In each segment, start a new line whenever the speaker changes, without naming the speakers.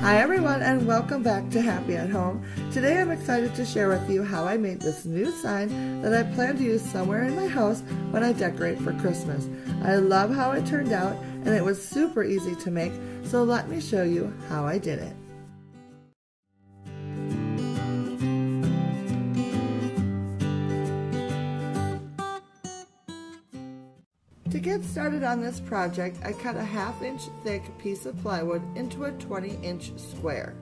Hi everyone, and welcome back to Happy at Home. Today I'm excited to share with you how I made this new sign that I plan to use somewhere in my house when I decorate for Christmas. I love how it turned out, and it was super easy to make, so let me show you how I did it. To get started on this project, I cut a 1/2 inch thick piece of plywood into a 20-inch square.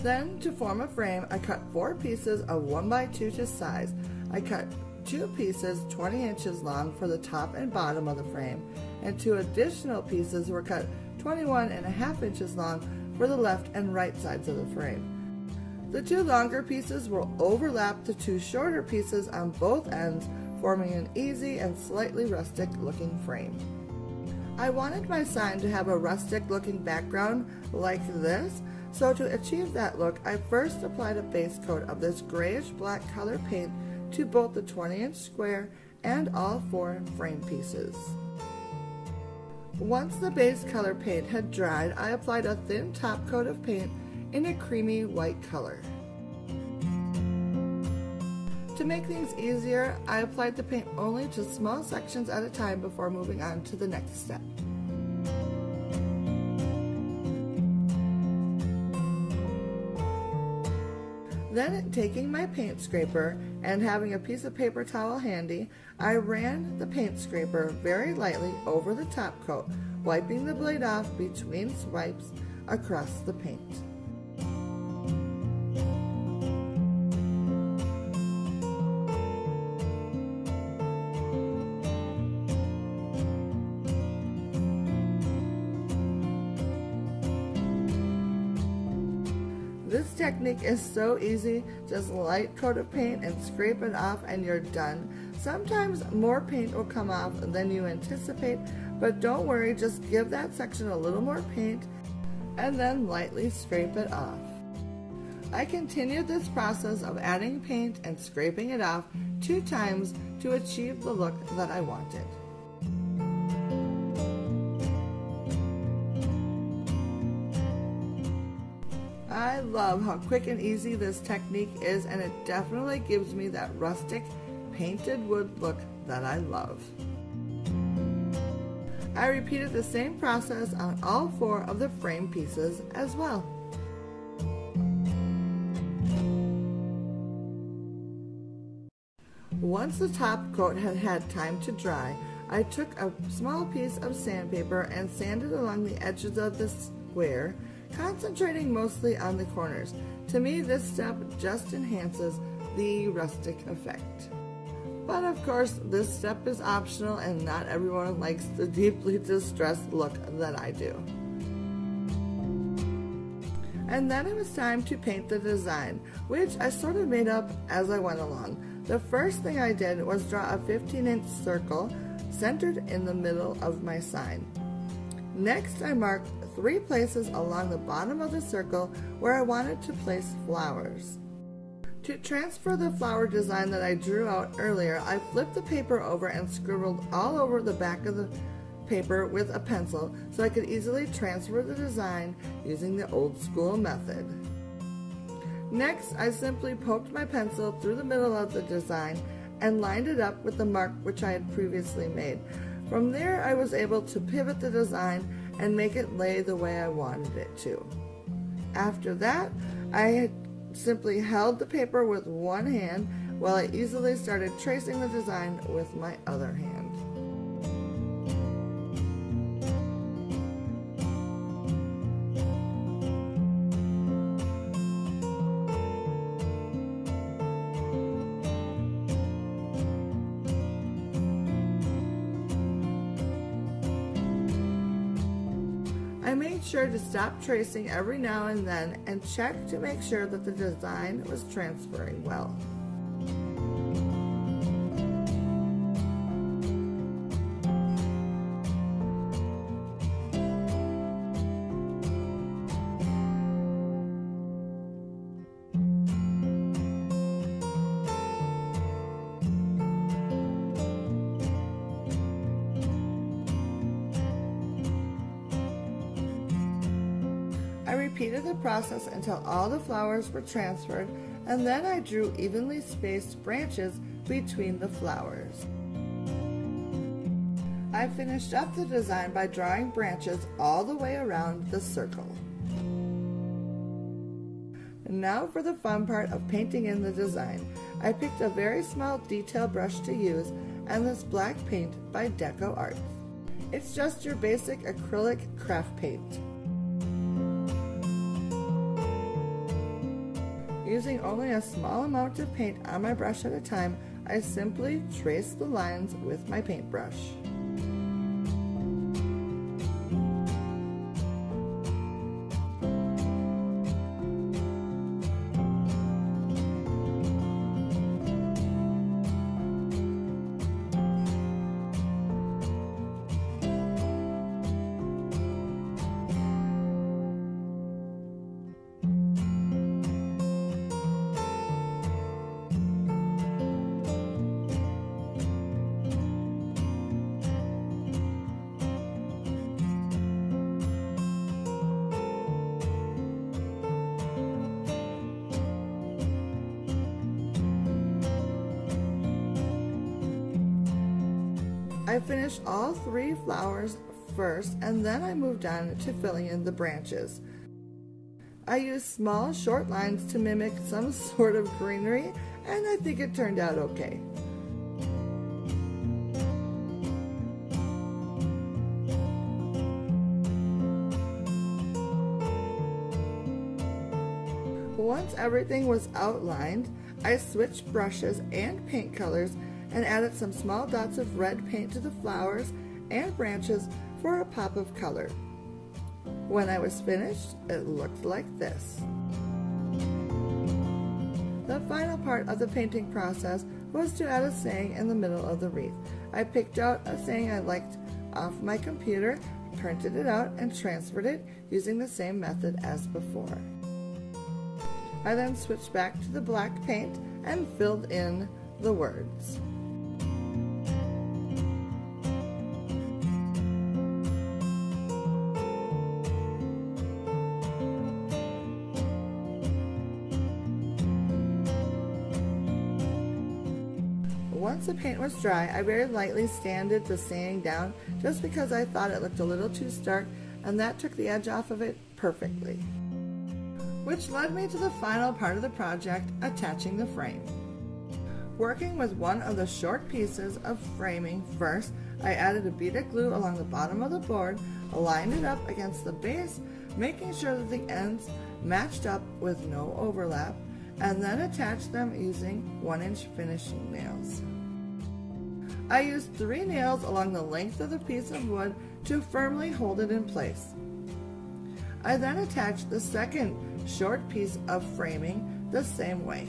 Then, to form a frame, I cut 4 pieces of 1x2 to size. I cut 2 pieces 20 inches long for the top and bottom of the frame, and 2 additional pieces were cut 21.5 inches long for the left and right sides of the frame. The 2 longer pieces will overlap the 2 shorter pieces on both ends, forming an easy and slightly rustic looking frame. I wanted my sign to have a rustic looking background like this, so to achieve that look, I first applied a base coat of this grayish black color paint to both the 20-inch square and all 4 frame pieces. Once the base color paint had dried, I applied a thin top coat of paint in a creamy white color. To make things easier, I applied the paint only to small sections at a time before moving on to the next step. Then, taking my paint scraper and having a piece of paper towel handy, I ran the paint scraper very lightly over the top coat, wiping the blade off between swipes across the paint. This technique is so easy, just light coat of paint and scrape it off and you're done. Sometimes more paint will come off than you anticipate, but don't worry, just give that section a little more paint and then lightly scrape it off. I continued this process of adding paint and scraping it off 2 times to achieve the look that I wanted. I love how quick and easy this technique is, and it definitely gives me that rustic painted wood look that I love. I repeated the same process on all 4 of the frame pieces as well. Once the top coat had had time to dry, I took a small piece of sandpaper and sanded along the edges of the square, concentrating mostly on the corners. To me, this step just enhances the rustic effect. But of course, this step is optional and not everyone likes the deeply distressed look that I do. And then it was time to paint the design, which I sort of made up as I went along. The first thing I did was draw a 15-inch circle centered in the middle of my sign. Next, I marked 3 places along the bottom of the circle where I wanted to place flowers. To transfer the flower design that I drew out earlier, I flipped the paper over and scribbled all over the back of the paper with a pencil so I could easily transfer the design using the old school method. Next, I simply poked my pencil through the middle of the design and lined it up with the mark which I had previously made. From there, I was able to pivot the design and make it lay the way I wanted it to. After that, I simply held the paper with one hand while I easily started tracing the design with my other hand. I made sure to stop tracing every now and then and check to make sure that the design was transferring well. I I repeated the process until all the flowers were transferred, and then I drew evenly spaced branches between the flowers. I finished up the design by drawing branches all the way around the circle. And now for the fun part of painting in the design. I picked a very small detail brush to use and this black paint by Deco Arts. It's just your basic acrylic craft paint. Using only a small amount of paint on my brush at a time, I simply trace the lines with my paintbrush. I finished all 3 flowers first, and then I moved on to filling in the branches. I used small short lines to mimic some sort of greenery, and I think it turned out okay. Once everything was outlined, I switched brushes and paint colors and added some small dots of red paint to the flowers and branches for a pop of color. When I was finished, it looked like this. The final part of the painting process was to add a saying in the middle of the wreath. I picked out a saying I liked off my computer, printed it out, and transferred it using the same method as before. I then switched back to the black paint and filled in the words. Once the paint was dry, I very lightly sanded the saying down just because I thought it looked a little too stark, and that took the edge off of it perfectly. Which led me to the final part of the project, attaching the frame. Working with one of the short pieces of framing first, I added a bead of glue along the bottom of the board, aligned it up against the base, making sure that the ends matched up with no overlap, and then attached them using 1-inch finishing nails. I used 3 nails along the length of the piece of wood to firmly hold it in place. I then attached the second short piece of framing the same way.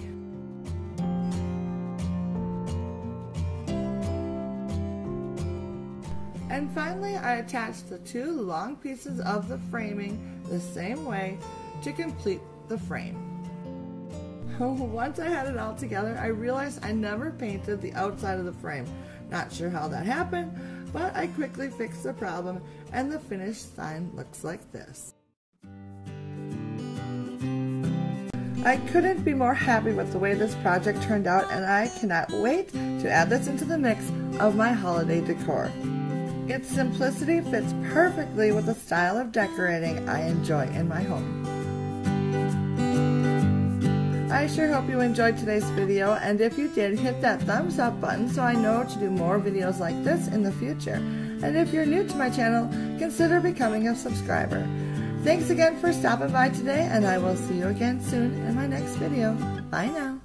And finally, I attached the 2 long pieces of the framing the same way to complete the frame. Once I had it all together, I realized I never painted the outside of the frame. Not sure how that happened, but I quickly fixed the problem, and the finished sign looks like this. I couldn't be more happy with the way this project turned out, and I cannot wait to add this into the mix of my holiday decor. Its simplicity fits perfectly with the style of decorating I enjoy in my home. I sure hope you enjoyed today's video, and if you did, hit that thumbs up button so I know to do more videos like this in the future. And if you're new to my channel, consider becoming a subscriber. Thanks again for stopping by today, and I will see you again soon in my next video. Bye now.